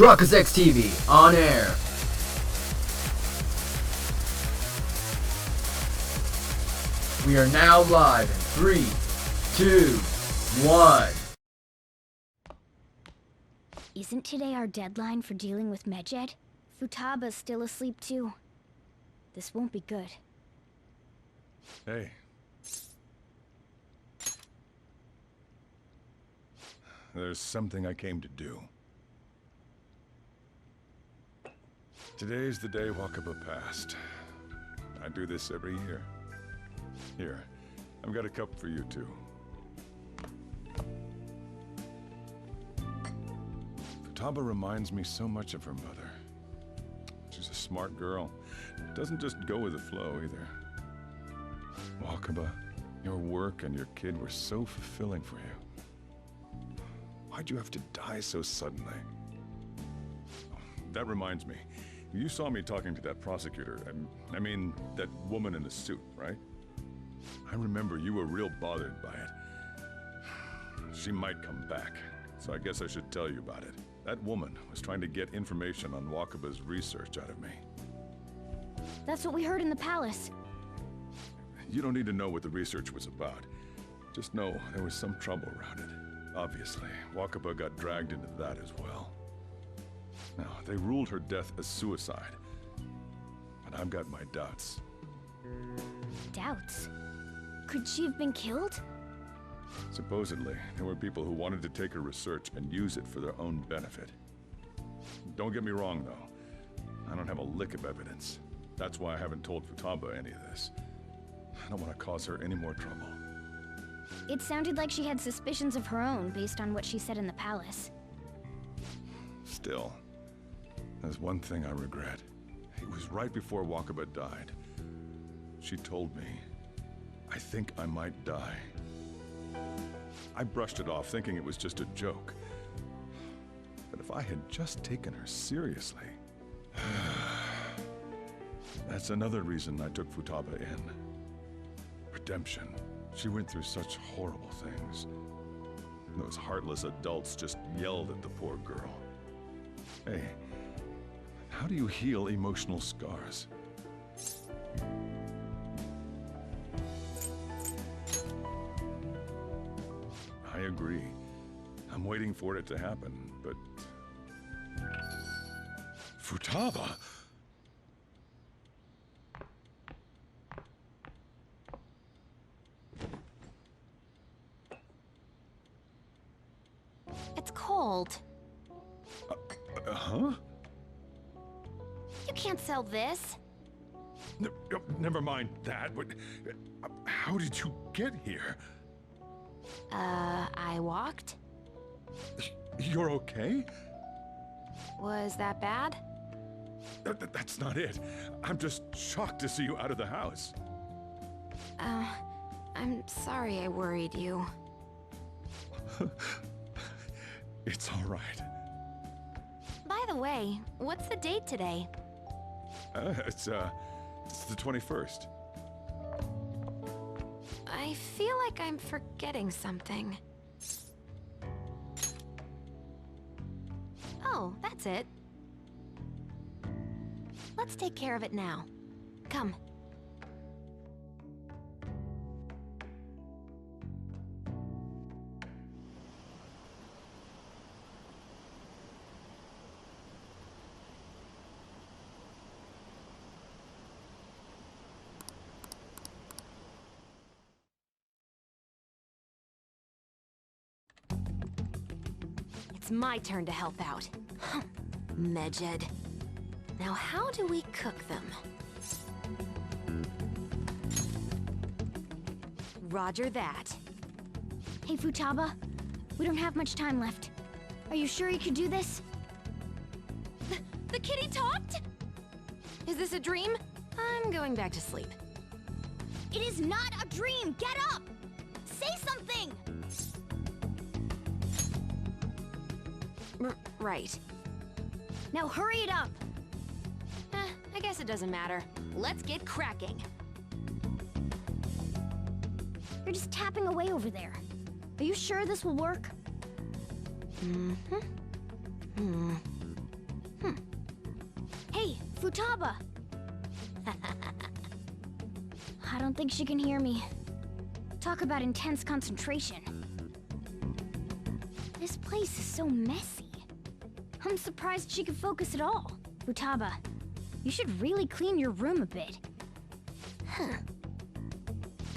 Truckers X TV on air. We are now live in 3, 2, 1. Isn't today our deadline for dealing with Medjed? Futaba's still asleep too. This won't be good. Hey. There's something I came to do. Today's the day Wakaba passed. I do this every year. Here, I've got a cup for you too. Futaba reminds me so much of her mother. She's a smart girl. Doesn't just go with the flow either. Wakaba, your work and your kid were so fulfilling for you. Why'd you have to die so suddenly? That reminds me. You saw me talking to that prosecutor. I mean, that woman in the suit, right? I remember you were real bothered by it. She might come back, so I guess I should tell you about it. That woman was trying to get information on Wakaba's research out of me. That's what we heard in the palace. You don't need to know what the research was about. Just know there was some trouble around it. Obviously, Wakaba got dragged into that as well. Now, they ruled her death as suicide. But I've got my doubts. Doubts? Could she have been killed? Supposedly, there were people who wanted to take her research and use it for their own benefit. Don't get me wrong, though. I don't have a lick of evidence. That's why I haven't told Futaba any of this. I don't want to cause her any more trouble. It sounded like she had suspicions of her own based on what she said in the palace. Still, there's one thing I regret. It was right before Wakaba died. She told me, I think I might die. I brushed it off, thinking it was just a joke. But if I had just taken her seriously... That's another reason I took Futaba in. Redemption. She went through such horrible things. Those heartless adults just yelled at the poor girl. Hey, how do you heal emotional scars? I agree. I'm waiting for it to happen, but... Futaba! It's cold. Huh? You can't sell this. Never mind that, but... How did you get here? I walked? You're okay? Was that bad? That's not it. I'm just shocked to see you out of the house. I'm sorry I worried you. It's all right. By the way, what's the date today? It's the 21st. I feel like I'm forgetting something. Oh, that's it. Let's take care of it now. Come. It's my turn to help out. Medjed. Now how do we cook them? Roger that. Hey Futaba, we don't have much time left. Are you sure you could do this? The kitty talked? Is this a dream? I'm going back to sleep. It is not a dream! Get up! Say something! Right. Now hurry it up! I guess it doesn't matter. Let's get cracking. You're just tapping away over there. Are you sure this will work? Futaba! I don't think she can hear me. Talk about intense concentration. This place is so messy. I'm surprised she could focus at all. Futaba, you should really clean your room a bit. Huh.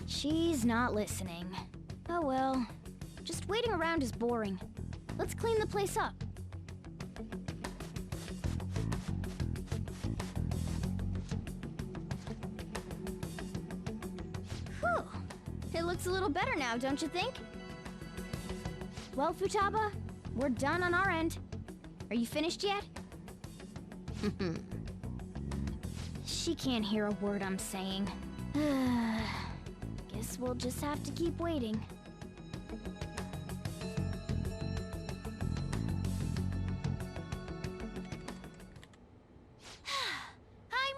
She's not listening. Oh well. Just waiting around is boring. Let's clean the place up. Whew. It looks a little better now, don't you think? Well, Futaba, we're done on our end. Are you finished yet? She can't hear a word I'm saying. Guess we'll just have to keep waiting. I'm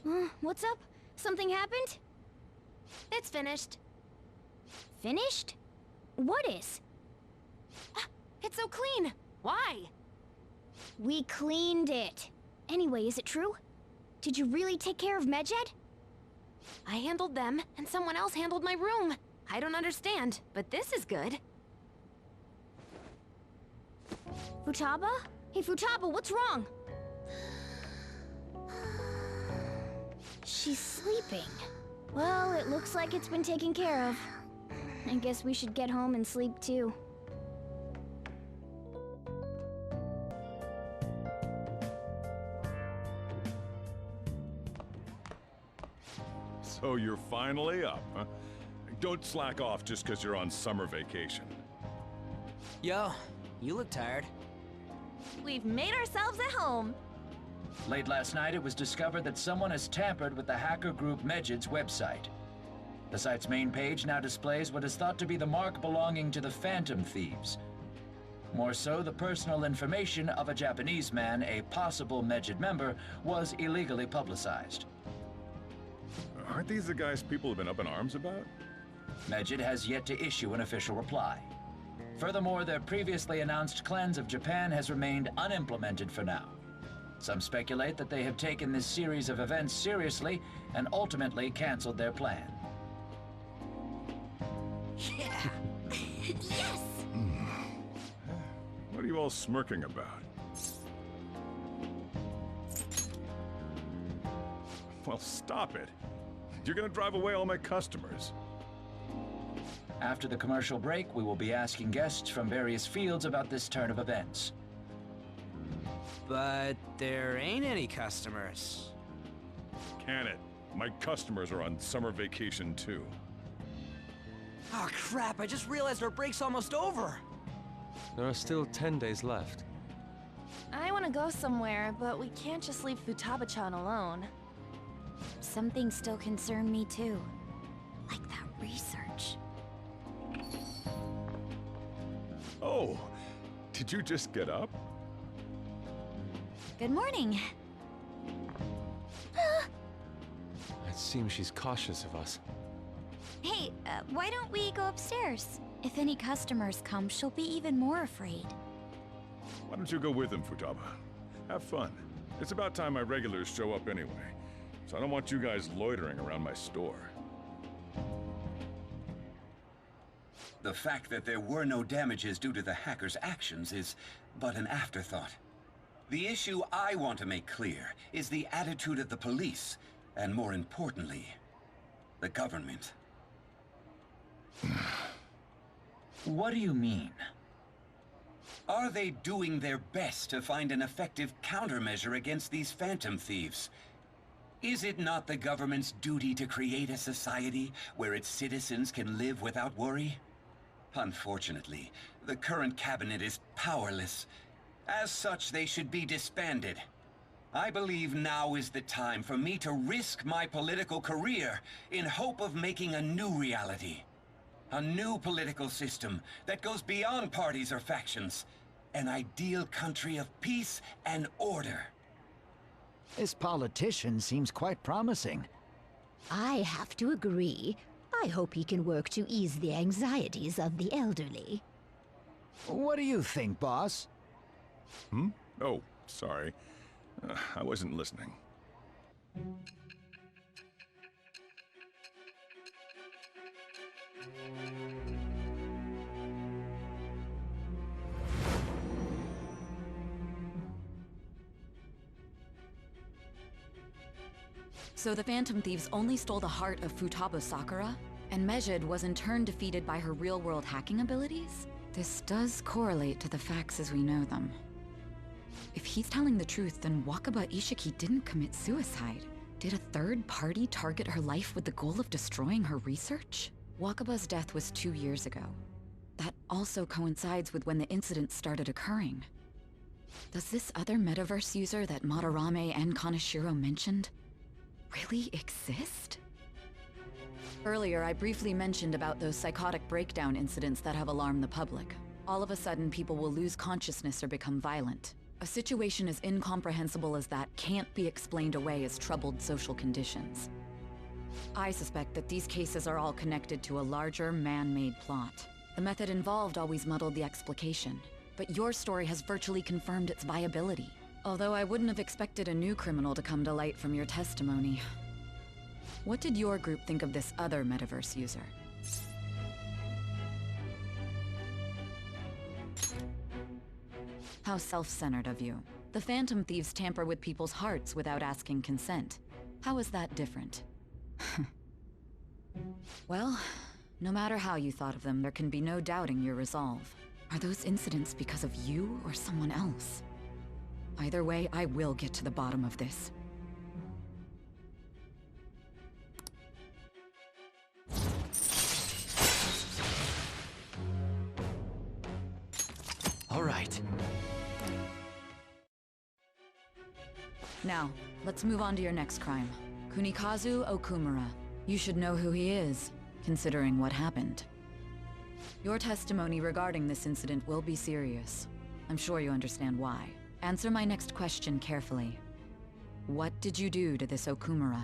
done! What's up? Something happened? It's finished. Finished? What is? It's so clean. Why? We cleaned it. Anyway, is it true? Did you really take care of Medjed? I handled them, and someone else handled my room. I don't understand, but this is good. Futaba? Hey, Futaba, what's wrong? She's sleeping. Well, it looks like it's been taken care of. I guess we should get home and sleep too. So you're finally up, huh? Don't slack off just because you're on summer vacation. Yo, you look tired. We've made ourselves at home. Late last night, it was discovered that someone has tampered with the hacker group Medjed's website. The site's main page now displays what is thought to be the mark belonging to the Phantom Thieves. More so, the personal information of a Japanese man, a possible Medjed member, was illegally publicized. Aren't these the guys people have been up in arms about? Medjed has yet to issue an official reply. Furthermore, their previously announced cleanse of Japan has remained unimplemented for now. Some speculate that they have taken this series of events seriously and ultimately canceled their plan. Yeah! Yes! What are you all smirking about? Well, stop it. You're gonna drive away all my customers. After the commercial break, we will be asking guests from various fields about this turn of events. But there ain't any customers. Can it? My customers are on summer vacation too. Oh crap, I just realized our break's almost over. There are still 10 days left. I want to go somewhere, but we can't just leave Futaba-chan alone. Some things still concern me too. Like that research. Oh, did you just get up? Good morning. It seems she's cautious of us. Hey, why don't we go upstairs? If any customers come, she'll be even more afraid. Why don't you go with them, Futaba? Have fun. It's about time my regulars show up anyway, so I don't want you guys loitering around my store. The fact that there were no damages due to the hackers' actions is but an afterthought. The issue I want to make clear is the attitude of the police, and more importantly, the government. What do you mean? Are they doing their best to find an effective countermeasure against these phantom thieves? Is it not the government's duty to create a society where its citizens can live without worry? Unfortunately, the current cabinet is powerless. As such, they should be disbanded. I believe now is the time for me to risk my political career in hope of making a new reality. A new political system that goes beyond parties or factions. An ideal country of peace and order. This politician seems quite promising. I have to agree. I hope he can work to ease the anxieties of the elderly. What do you think, boss? Oh, sorry. I wasn't listening. So the Phantom Thieves only stole the heart of Futaba Sakura? And Mejid was in turn defeated by her real-world hacking abilities? This does correlate to the facts as we know them. If he's telling the truth, then Wakaba Ishiki didn't commit suicide. Did a third party target her life with the goal of destroying her research? Wakaba's death was 2 years ago. That also coincides with when the incident started occurring. Does this other metaverse user that Madarame and Kaneshiro mentioned really exist? Earlier, I briefly mentioned about those psychotic breakdown incidents that have alarmed the public. All of a sudden, people will lose consciousness or become violent. A situation as incomprehensible as that can't be explained away as troubled social conditions. I suspect that these cases are all connected to a larger, man-made plot. The method involved always muddled the explication, but your story has virtually confirmed its viability. Although I wouldn't have expected a new criminal to come to light from your testimony. What did your group think of this other metaverse user? How self-centered of you. The Phantom Thieves tamper with people's hearts without asking consent. How is that different? Well, no matter how you thought of them, there can be no doubting your resolve. Are those incidents because of you or someone else? Either way, I will get to the bottom of this. All right. Now, let's move on to your next crime. Kunikazu Okumura. You should know who he is, considering what happened. Your testimony regarding this incident will be serious. I'm sure you understand why. Answer my next question carefully. What did you do to this Okumura?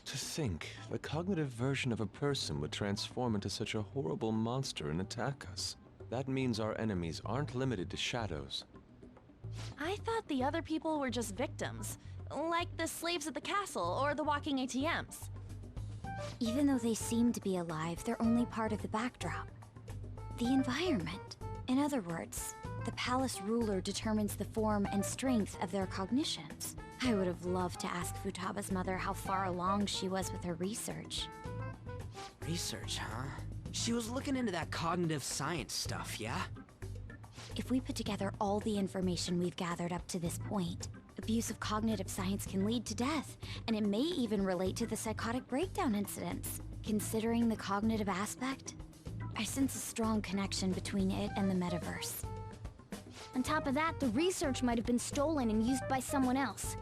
To think, the cognitive version of a person would transform into such a horrible monster and attack us. That means our enemies aren't limited to shadows. I thought the other people were just victims, like the slaves at the castle or the walking ATMs. Even though they seem to be alive, they're only part of the backdrop. The environment. In other words, the palace ruler determines the form and strength of their cognitions. I would have loved to ask Futaba's mother how far along she was with her research. Research, huh? She was looking into that cognitive science stuff, yeah? If we put together all the information we've gathered up to this point, abuse of cognitive science can lead to death, and it may even relate to the psychotic breakdown incidents. Considering the cognitive aspect, I sense a strong connection between it and the metaverse. On top of that, the research might have been stolen and used by someone else.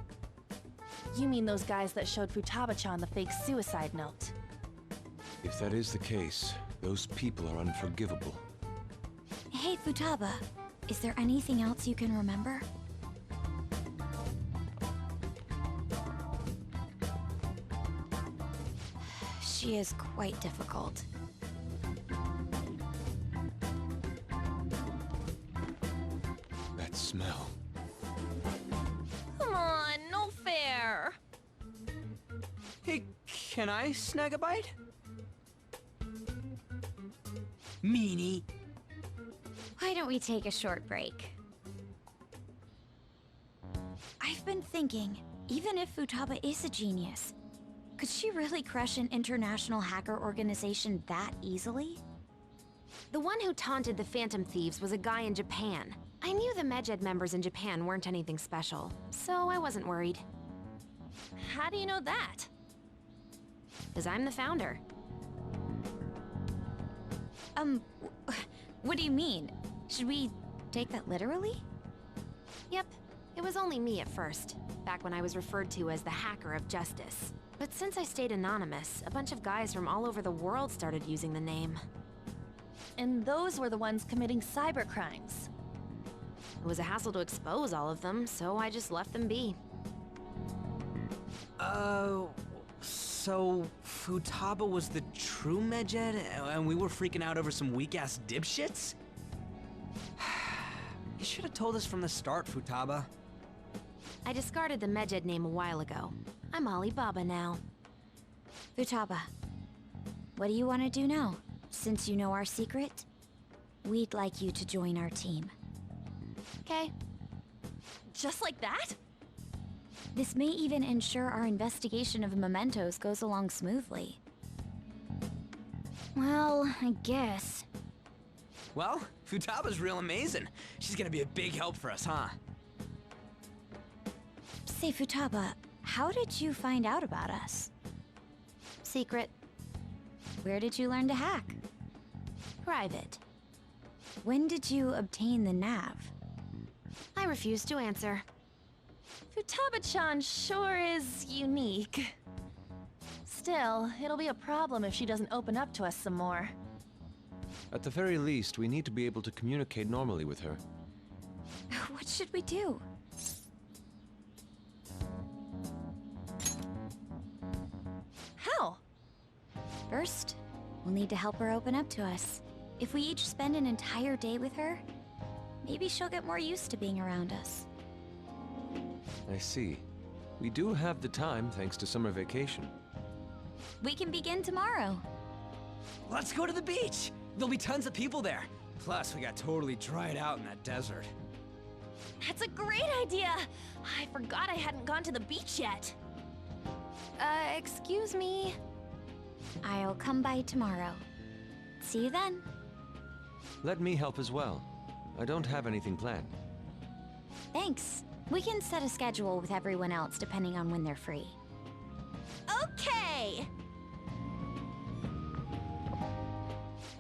You mean those guys that showed Futaba-chan the fake suicide note? If that is the case, those people are unforgivable. Hey, Futaba, is there anything else you can remember? She is quite difficult. That smell. Come on, no fair! Hey, can I snag a bite? Meanie. Why don't we take a short break? I've been thinking, even if Futaba is a genius, could she really crush an international hacker organization that easily? The one who taunted the Phantom Thieves was a guy in Japan. I knew the Medjed members in Japan weren't anything special, so I wasn't worried. How do you know that? Because I'm the founder. What do you mean? Should we take that literally? Yep, it was only me at first, back when I was referred to as the Hacker of Justice. But since I stayed anonymous, a bunch of guys from all over the world started using the name. And those were the ones committing cybercrimes. It was a hassle to expose all of them, so I just left them be. So, Futaba was the true Medjed, and we were freaking out over some weak-ass dipshits? You should have told us from the start, Futaba. I discarded the Medjed name a while ago. I'm Alibaba now. Futaba, what do you want to do now? Since you know our secret, we'd like you to join our team. Okay. Just like that? This may even ensure our investigation of mementos goes along smoothly. Well, I guess. Well, Futaba's real amazing. She's gonna be a big help for us, huh? Say, Futaba, how did you find out about us? Secret. Where did you learn to hack? Private. When did you obtain the nav? I refuse to answer. Futaba-chan sure is unique. Still, it'll be a problem if she doesn't open up to us some more. At the very least, we need to be able to communicate normally with her. What should we do? How? First, we'll need to help her open up to us. If we each spend an entire day with her, maybe she'll get more used to being around us. I see. We do have the time thanks to summer vacation. We can begin tomorrow. Let's go to the beach! There'll be tons of people there. Plus, we got totally dried out in that desert. That's a great idea! I forgot I hadn't gone to the beach yet. Excuse me? I'll come by tomorrow. See you then. Let me help as well. I don't have anything planned. Thanks. We can set a schedule with everyone else depending on when they're free. Okay!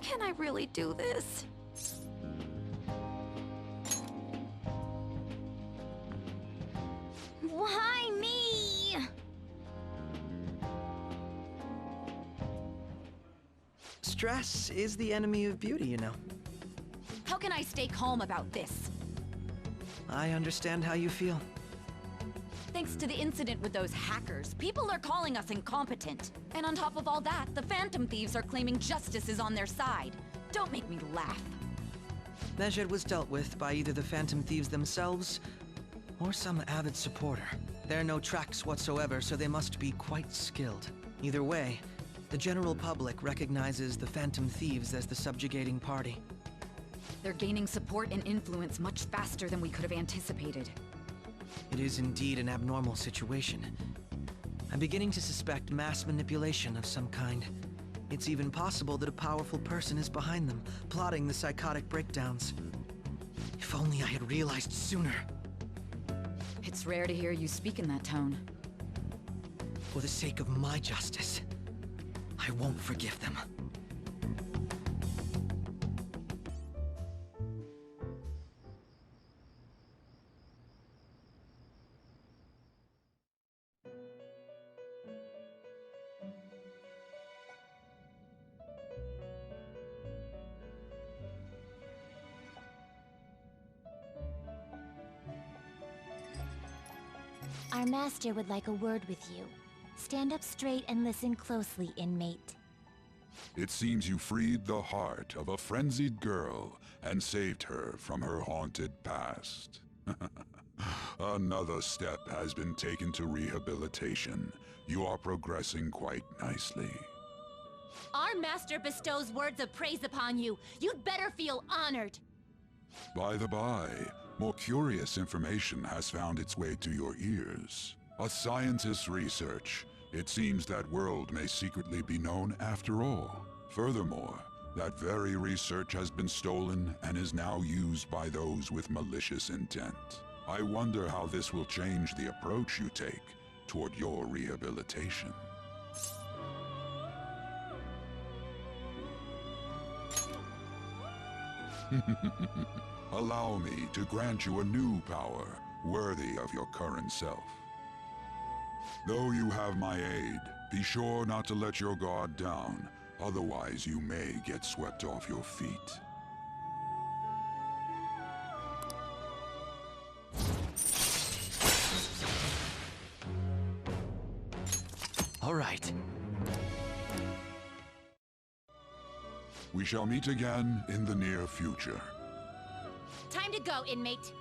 Can I really do this? Why me? Stress is the enemy of beauty, you know. How can I stay calm about this? I understand how you feel. Thanks to the incident with those hackers, people are calling us incompetent. And on top of all that, the Phantom Thieves are claiming justice is on their side. Don't make me laugh. Medjed was dealt with by either the Phantom Thieves themselves or some avid supporter. There are no tracks whatsoever, so they must be quite skilled. Either way, the general public recognizes the Phantom Thieves as the subjugating party. They're gaining support and influence much faster than we could have anticipated. It is indeed an abnormal situation. I'm beginning to suspect mass manipulation of some kind. It's even possible that a powerful person is behind them, plotting the psychotic breakdowns. If only I had realized sooner. It's rare to hear you speak in that tone. For the sake of my justice, I won't forgive them. Our master would like a word with you. Stand up straight and listen closely, inmate. It seems you freed the heart of a frenzied girl and saved her from her haunted past. Another step has been taken to rehabilitation. You are progressing quite nicely. Our master bestows words of praise upon you. You'd better feel honored. By the by, more curious information has found its way to your ears. A scientist's research. It seems that world may secretly be known after all. Furthermore, that very research has been stolen and is now used by those with malicious intent. I wonder how this will change the approach you take toward your rehabilitation. Allow me to grant you a new power worthy of your current self. Though you have my aid, be sure not to let your guard down, otherwise you may get swept off your feet. All right, We shall meet again in the near future. Time to go, inmate.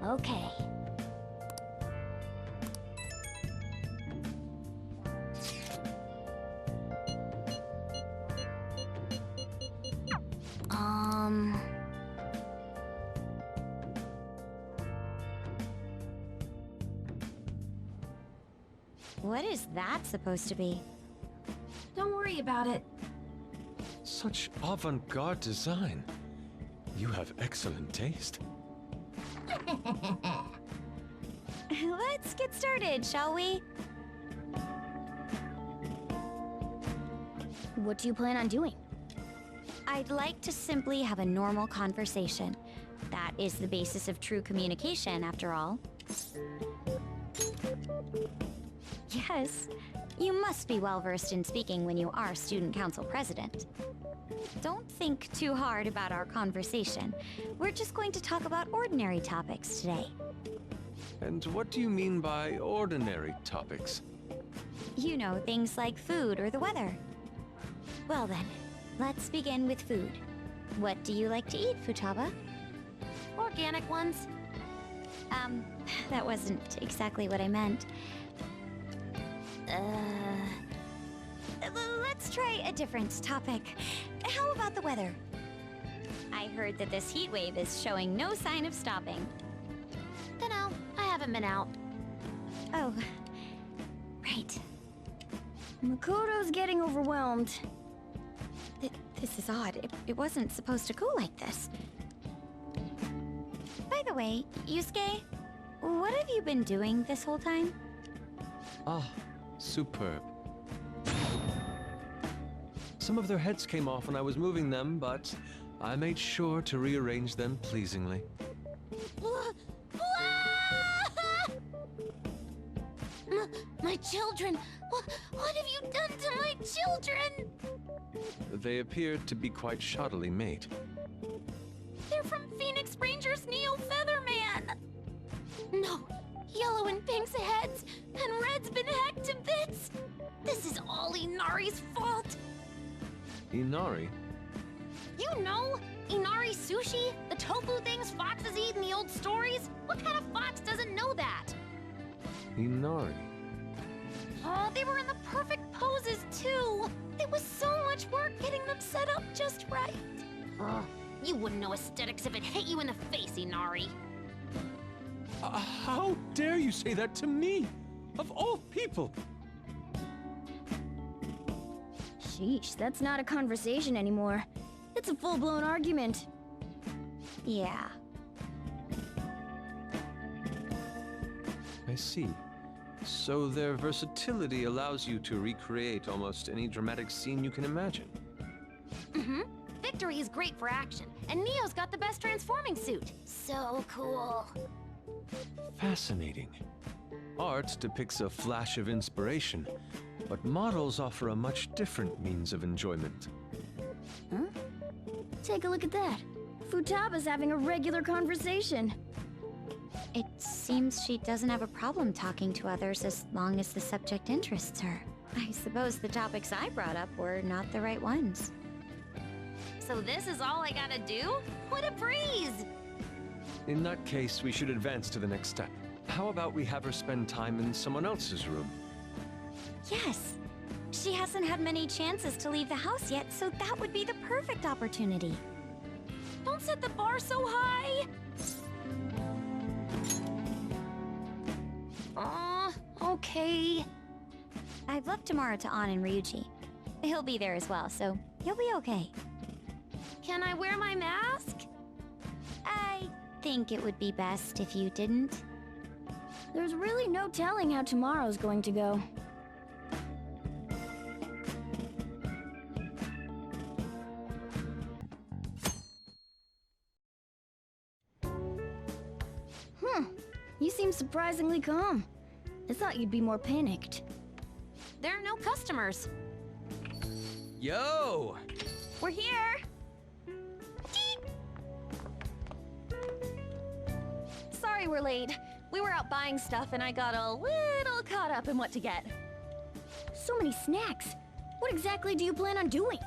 Okay. What is that supposed to be? Don't worry about it. Such avant-garde design. You have excellent taste. Let's get started, shall we? What do you plan on doing? I'd like to simply have a normal conversation. That is the basis of true communication, after all. Yes, you must be well-versed in speaking when you are student council president. Don't think too hard about our conversation. We're just going to talk about ordinary topics today. And what do you mean by ordinary topics? You know, things like food or the weather. Well then, let's begin with food. What do you like to eat, Futaba? Organic ones. That wasn't exactly what I meant. Let's try a different topic. How about the weather? I heard that this heat wave is showing no sign of stopping. Dunno, I haven't been out. Oh, right. Makoto's getting overwhelmed. This is odd. It wasn't supposed to go like this. By the way, Yusuke, what have you been doing this whole time? Ah, superb. Some of their heads came off when I was moving them, but I made sure to rearrange them pleasingly. My children! What have you done to my children? They appeared to be quite shoddily made. They're from Phoenix Rangers Neo Featherman! No, yellow and pink's heads, and red's been hacked to bits! This is all Inari's fault! Inari? You know, Inari sushi? The tofu things foxes eat in the old stories? What kind of fox doesn't know that? Inari? Oh, they were in the perfect poses, too! It was so much work getting them set up just right. You wouldn't know aesthetics if it hit you in the face, Inari. How dare you say that to me? Of all people! Sheesh, that's not a conversation anymore. It's a full-blown argument. Yeah. I see. So their versatility allows you to recreate almost any dramatic scene you can imagine. Mm-hmm. Victory is great for action, and Neo's got the best transforming suit. So cool. Fascinating. Art depicts a flash of inspiration, but models offer a much different means of enjoyment. Huh? Take a look at that. Futaba's having a regular conversation. It seems she doesn't have a problem talking to others as long as the subject interests her. I suppose the topics I brought up were not the right ones. So this is all I gotta do? What a breeze! In that case, we should advance to the next step. How about we have her spend time in someone else's room? Yes. She hasn't had many chances to leave the house yet, so that would be the perfect opportunity. Don't set the bar so high! Okay. I've left tomorrow to An and Ryuji. He'll be there as well, so you'll be okay. Can I wear my mask? I think it would be best if you didn't. There's really no telling how tomorrow's going to go. You seem surprisingly calm. I thought you'd be more panicked. There are no customers. Yo! We're here! Sorry we're late. We were out buying stuff and I got a little caught up in what to get. So many snacks. What exactly do you plan on doing?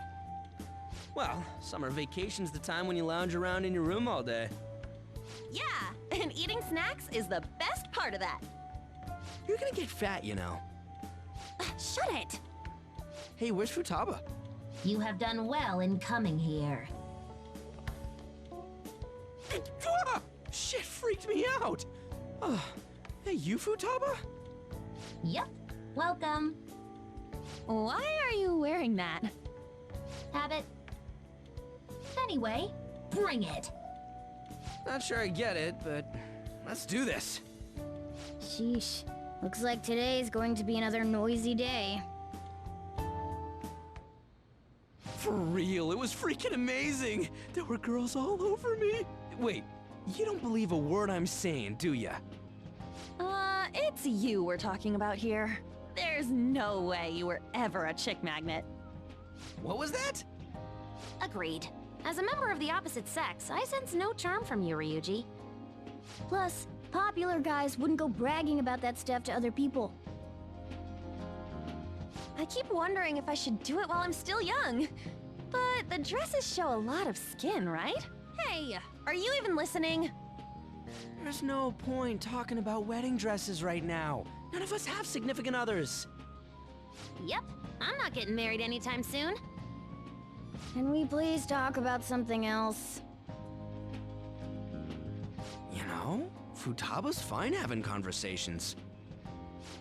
Well, summer vacation's the time when you lounge around in your room all day. Yeah, and eating snacks is the best part of that. You're gonna get fat, you know. Shut it! Hey, where's Futaba? You have done well in coming here. Ah! Shit freaked me out! Hey, you Futaba? Yep. Welcome. Why are you wearing that? Habit. Anyway, bring it. Not sure I get it, but let's do this. Sheesh. Looks like today's going to be another noisy day. For real, it was freaking amazing! There were girls all over me! Wait, you don't believe a word I'm saying, do ya? It's you we're talking about here. There's no way you were ever a chick magnet. What was that? Agreed. As a member of the opposite sex, I sense no charm from you, Ryuji. Plus, popular guys wouldn't go bragging about that stuff to other people. I keep wondering if I should do it while I'm still young. But the dresses show a lot of skin, right? Hey, are you even listening? There's no point talking about wedding dresses right now. None of us have significant others. Yep, I'm not getting married anytime soon. Can we please talk about something else? You know, Futaba's fine having conversations.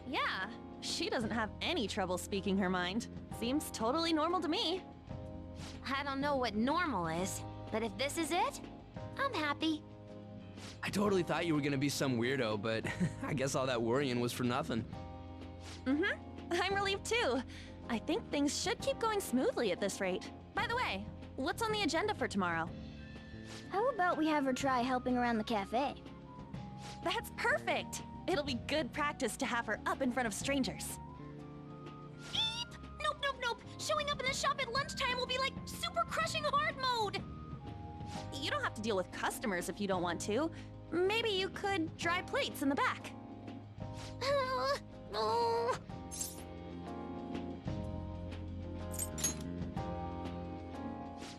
Yeah, she doesn't have any trouble speaking her mind. Seems totally normal to me. I don't know what normal is, but if this is it, I'm happy. I totally thought you were gonna be some weirdo, but I guess all that worrying was for nothing. I'm relieved too. I think things should keep going smoothly at this rate. By the way, what's on the agenda for tomorrow? How about we have her try helping around the cafe? That's perfect! It'll be good practice to have her up in front of strangers. Eep! Nope, nope, nope! Showing up in the shop at lunchtime will be like super crushing hard mode! You don't have to deal with customers if you don't want to. Maybe you could dry plates in the back.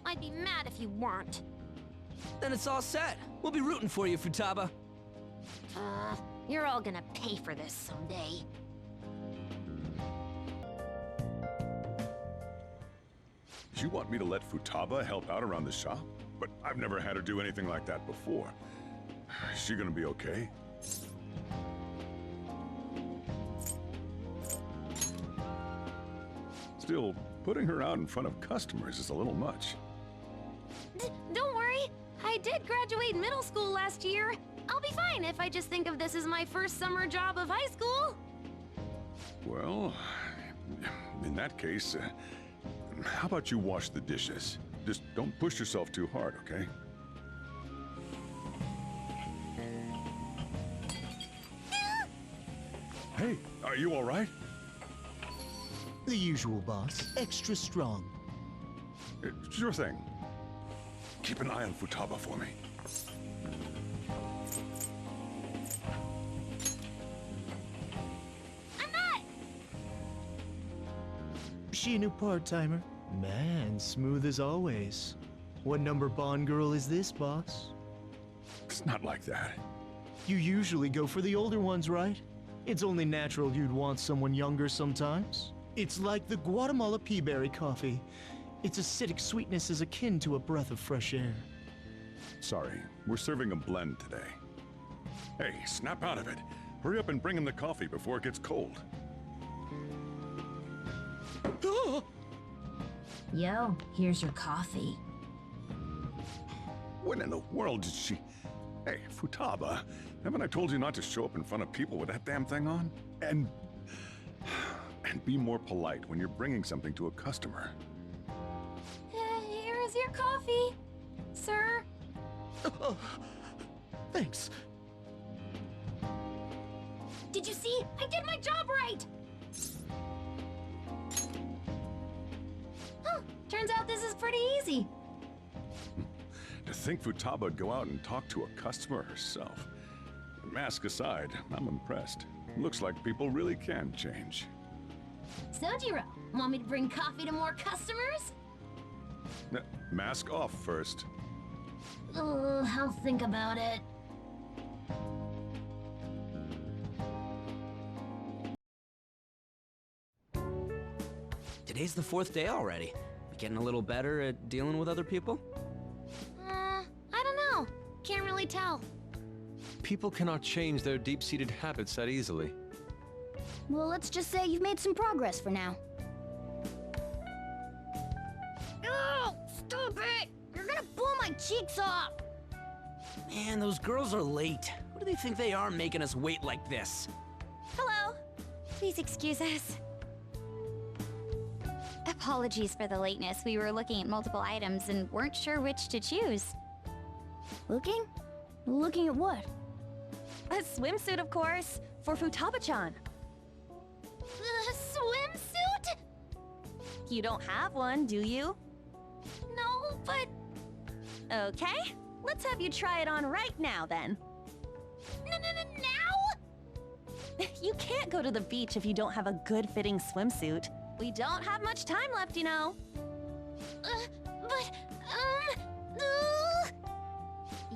I'd be mad if you weren't. Then it's all set. We'll be rooting for you, Futaba. You're all gonna pay for this someday. You want me to let Futaba help out around the shop? But I've never had her do anything like that before. Is she gonna be okay? Still, putting her out in front of customers is a little much. Don't worry. I did graduate middle school last year. I'll be fine if I just think of this as my first summer job of high school. Well, in that case, how about you wash the dishes? Just don't push yourself too hard, okay? Hey, are you all right? The usual, boss. Extra strong. Sure thing. Keep an eye on Futaba for me. I'm not! She a new part-timer? Man, smooth as always. What number Bond girl is this, boss? It's not like that. You usually go for the older ones, right? It's only natural you'd want someone younger sometimes. It's like the Guatemala peaberry coffee. Its acidic sweetness is akin to a breath of fresh air. Sorry, we're serving a blend today. Hey, snap out of it. Hurry up and bring him the coffee before it gets cold. Yo, here's your coffee. When in the world did she... Hey, Futaba, haven't I told you not to show up in front of people with that damn thing on? And be more polite when you're bringing something to a customer. Here is your coffee, sir. Thanks. Did you see? I did my job right! Huh, turns out this is pretty easy. To think Futaba would go out and talk to a customer herself. Mask aside, I'm impressed. Looks like people really can change. Sojiro, want me to bring coffee to more customers? Mask off first. I'll think about it. Today's the 4th day already. You getting a little better at dealing with other people? I don't know. Can't really tell. People cannot change their deep-seated habits that easily. Well, let's just say you've made some progress for now. Oh, stop it! You're gonna blow my cheeks off! Man, those girls are late. What do they think they are making us wait like this? Hello. Please excuse us. Apologies for the lateness. We were looking at multiple items and weren't sure which to choose. Looking? Looking at what? A swimsuit, of course, for Futaba-chan. A swimsuit? You don't have one, do you? No, but... Okay, let's have you try it on right now, then. Now? You can't go to the beach if you don't have a good-fitting swimsuit. We don't have much time left, you know.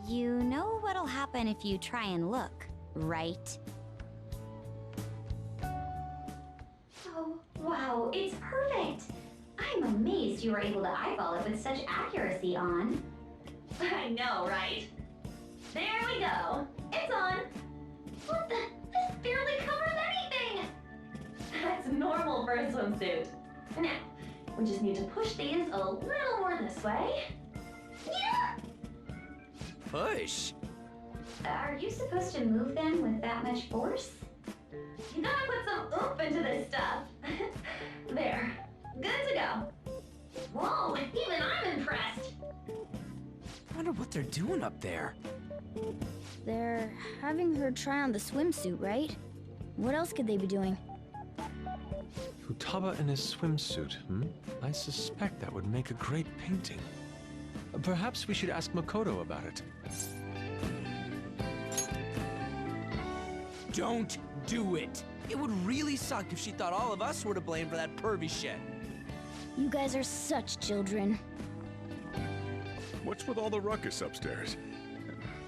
You know what'll happen if you try and look, right? Oh, wow, it's perfect! I'm amazed you were able to eyeball it with such accuracy on. I know, right? There we go. It's on. What the? This barely covers anything! That's normal for a swimsuit. Now, we just need to push these a little more this way. Yeah! Push? Are you supposed to move them with that much force? You gotta put some oomph into this stuff. There. Good to go. Whoa, even I'm impressed. I wonder what they're doing up there. They're having her try on the swimsuit, right? What else could they be doing? Futaba in a swimsuit, I suspect that would make a great painting. Perhaps we should ask Makoto about it. Don't do it! It would really suck if she thought all of us were to blame for that pervy shit. You guys are such children. What's with all the ruckus upstairs?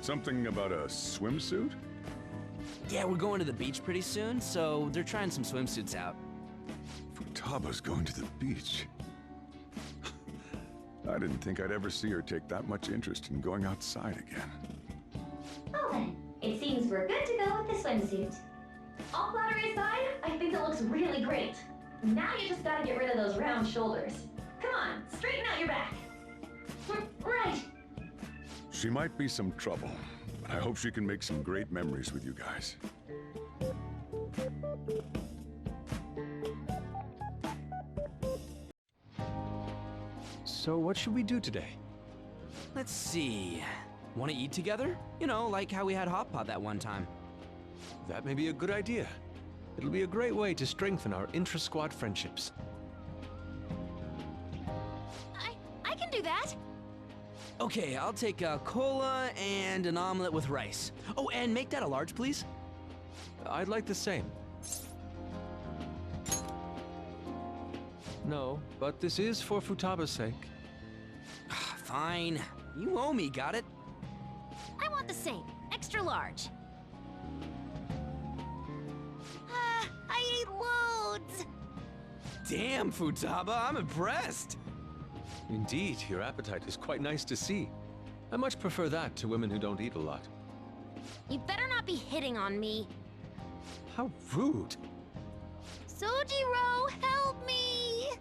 Something about a swimsuit? Yeah, we're going to the beach pretty soon, so they're trying some swimsuits out. Futaba's going to the beach. I didn't think I'd ever see her take that much interest in going outside again. Well then, it seems we're good to go with the swimsuit. All flattery aside, I think it looks really great. Now you just gotta get rid of those round shoulders. Come on, straighten out your back. Right. She might be some trouble, but I hope she can make some great memories with you guys. So what should we do today? Let's see. Want to eat together? You know, like how we had hot pot that one time. That may be a good idea. It'll be a great way to strengthen our intra-squad friendships. I can do that. Okay, I'll take a cola and an omelet with rice. Oh, and make that a large, please. I'd like the same. No, but this is for Futaba's sake. Fine. You owe me, got it? I want the same. Extra large. I ate loads! Damn, Futaba, I'm impressed. Indeed, your appetite is quite nice to see. I much prefer that to women who don't eat a lot. You better not be hitting on me. How rude! Sojiro, help me!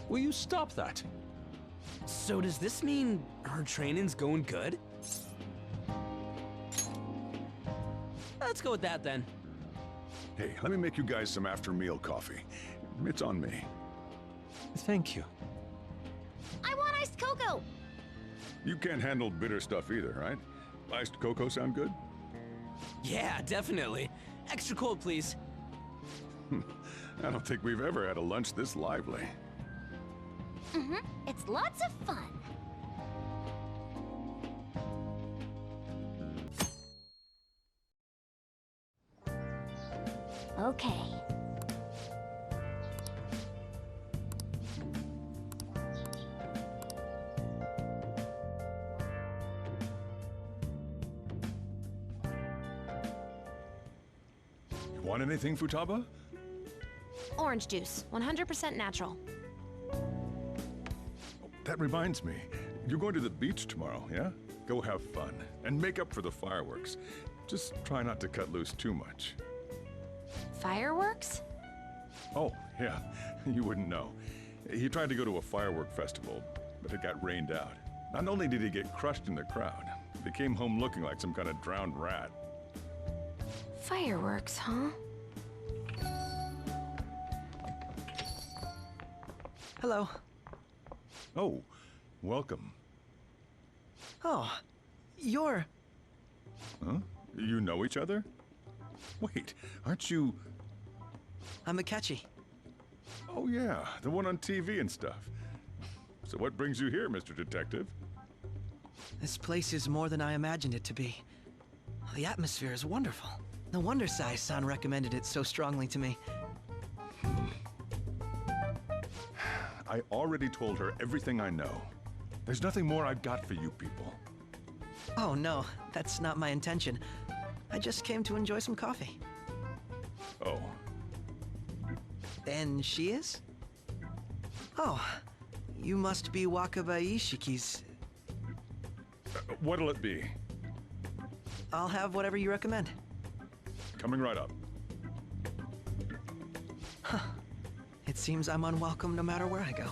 Will you stop that? So does this mean her training's going good? Let's go with that then. Hey, let me make you guys some after-meal coffee. It's on me. Thank you. I want iced cocoa! You can't handle bitter stuff either, right? Iced cocoa sound good? Yeah, definitely. extra cold, please. I don't think we've ever had a lunch this lively. It's lots of fun. Okay. You want anything, Futaba? Orange juice, 100% natural. That reminds me. You're going to the beach tomorrow, yeah? Go have fun. And make up for the fireworks. Just try not to cut loose too much. Fireworks? Oh, yeah. You wouldn't know. He tried to go to a firework festival, but it got rained out. Not only did he get crushed in the crowd, he came home looking like some kind of drowned rat. Fireworks, huh? Hello. Oh, welcome. Oh, you're... Huh? You know each other? Wait, aren't you... I'm Akechi. Oh yeah, the one on TV and stuff. So what brings you here, Mr. Detective? This place is more than I imagined it to be. The atmosphere is wonderful. No wonder Sai-san recommended it so strongly to me. I already told her everything I know. There's nothing more I've got for you people. Oh no, that's not my intention. I just came to enjoy some coffee. Oh. And she is? Oh, you must be Wakaba Ishiki's... What'll it be? I'll have whatever you recommend. Coming right up. Huh. It seems I'm unwelcome no matter where I go.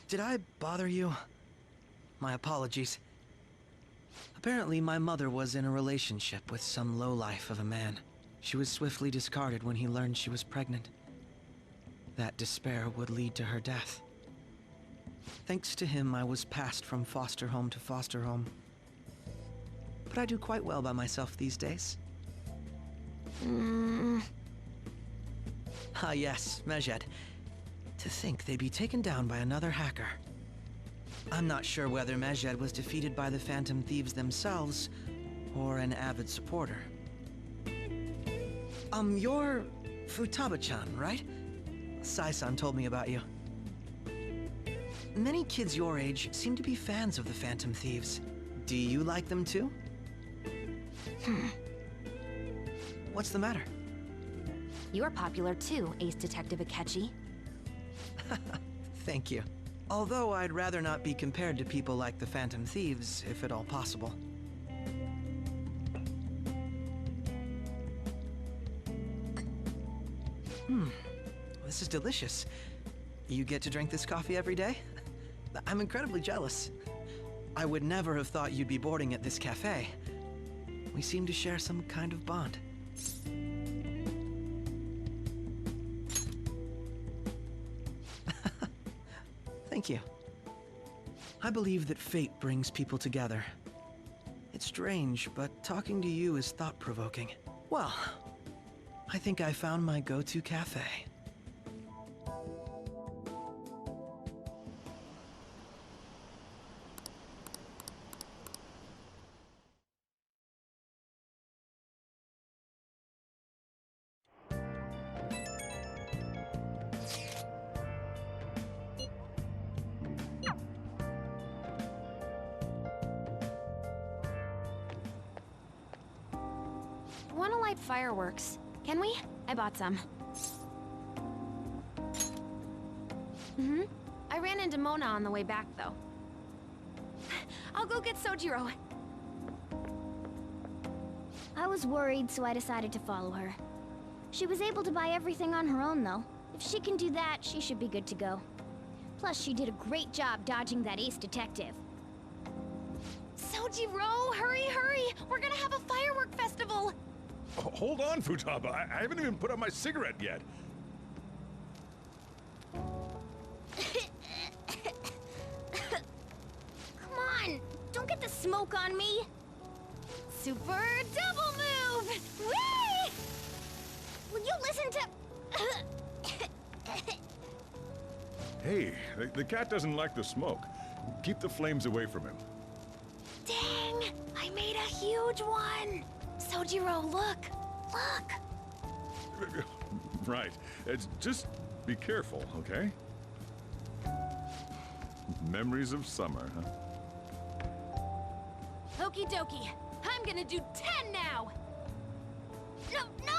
Did I bother you? My apologies. Apparently, my mother was in a relationship with some lowlife of a man. She was swiftly discarded when he learned she was pregnant. That despair would lead to her death. Thanks to him, I was passed from foster home to foster home. But I do quite well by myself these days. Ah yes, Mejed. To think they'd be taken down by another hacker. I'm not sure whether Mejed was defeated by the Phantom Thieves themselves, or an avid supporter. You're Futaba-chan, right? Sai-san told me about you. Many kids your age seem to be fans of the Phantom Thieves. Do you like them too? What's the matter? You're popular too, Ace Detective Akechi. Thank you. Although I'd rather not be compared to people like the Phantom Thieves, if at all possible. This is delicious. You get to drink this coffee every day? I'm incredibly jealous. I would never have thought you'd be boarding at this cafe. We seem to share some kind of bond. Thank you. I believe that fate brings people together. It's strange, but talking to you is thought-provoking. Well, I think I found my go-to cafe. Wanna light fireworks? Can we? I bought some. I ran into Mona on the way back, though. I'll go get Sojiro. I was worried, so I decided to follow her. She was able to buy everything on her own, though. If she can do that, she should be good to go. Plus, she did a great job dodging that Ace Detective. Sojiro, hurry, hurry! We're gonna have a firework festival! Hold on, Futaba. I haven't even put out my cigarette yet. smoke on me? Super double move! Whee! Will you listen to... Hey, the cat doesn't like the smoke. Keep the flames away from him. Dang! I made a huge one! Sojiro, look! Look! Right. Just be careful, okay? Memories of summer, huh? Okie dokie. I'm gonna do 10 now! No, no!